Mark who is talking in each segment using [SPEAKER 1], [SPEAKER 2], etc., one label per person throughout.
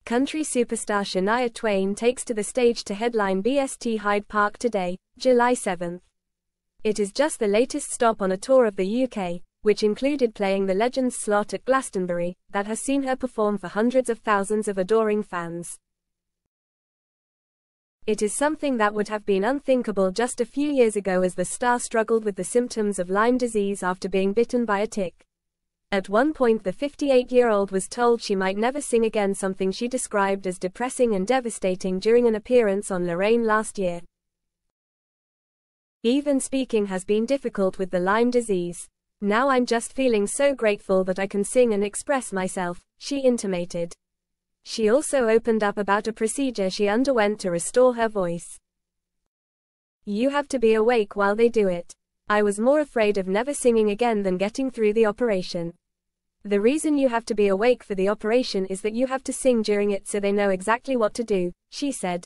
[SPEAKER 1] Country superstar Shania Twain takes to the stage to headline BST Hyde Park today, July 7. It is just the latest stop on a tour of the UK, which included playing the Legends slot at Glastonbury, that has seen her perform for hundreds of thousands of adoring fans. It is something that would have been unthinkable just a few years ago, as the star struggled with the symptoms of Lyme disease after being bitten by a tick. At one point, the 58-year-old was told she might never sing again, something she described as depressing and devastating during an appearance on Lorraine last year. Even speaking has been difficult with the Lyme disease. Now I'm just feeling so grateful that I can sing and express myself, she intimated. She also opened up about a procedure she underwent to restore her voice. "You have to be awake while they do it. I was more afraid of never singing again than getting through the operation. The reason you have to be awake for the operation is that you have to sing during it so they know exactly what to do," she said.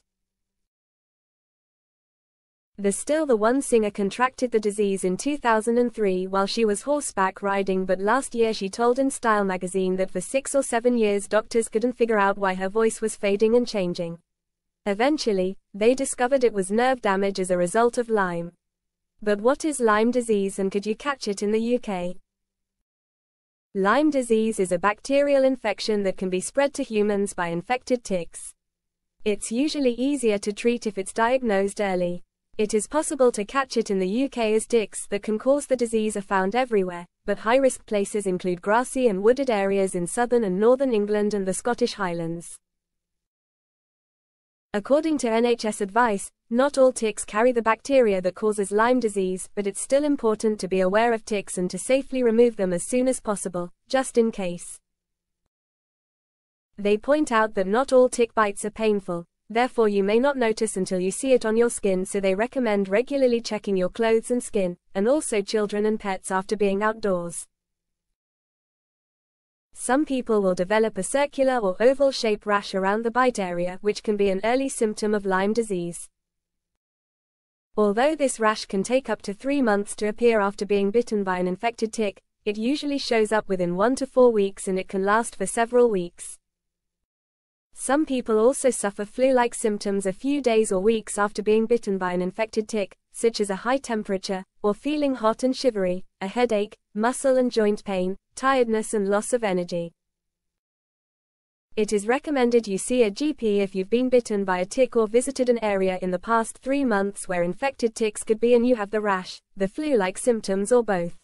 [SPEAKER 1] The one singer contracted the disease in 2003 while she was horseback riding, but last year she told in Style magazine that for 6 or 7 years doctors couldn't figure out why her voice was fading and changing. Eventually, they discovered it was nerve damage as a result of Lyme. But what is Lyme disease, and could you catch it in the UK? Lyme disease is a bacterial infection that can be spread to humans by infected ticks. It's usually easier to treat if it's diagnosed early. It is possible to catch it in the UK, as ticks that can cause the disease are found everywhere, but high-risk places include grassy and wooded areas in southern and northern England and the Scottish Highlands. According to NHS advice, not all ticks carry the bacteria that causes Lyme disease, but it's still important to be aware of ticks and to safely remove them as soon as possible, just in case. They point out that not all tick bites are painful, therefore you may not notice until you see it on your skin, so they recommend regularly checking your clothes and skin, and also children and pets after being outdoors. Some people will develop a circular or oval-shaped rash around the bite area, which can be an early symptom of Lyme disease. Although this rash can take up to 3 months to appear after being bitten by an infected tick, it usually shows up within 1 to 4 weeks, and it can last for several weeks. Some people also suffer flu-like symptoms a few days or weeks after being bitten by an infected tick, such as a high temperature, or feeling hot and shivery, a headache, muscle and joint pain, tiredness and loss of energy. It is recommended you see a GP if you've been bitten by a tick or visited an area in the past 3 months where infected ticks could be and you have the rash, the flu-like symptoms, or both.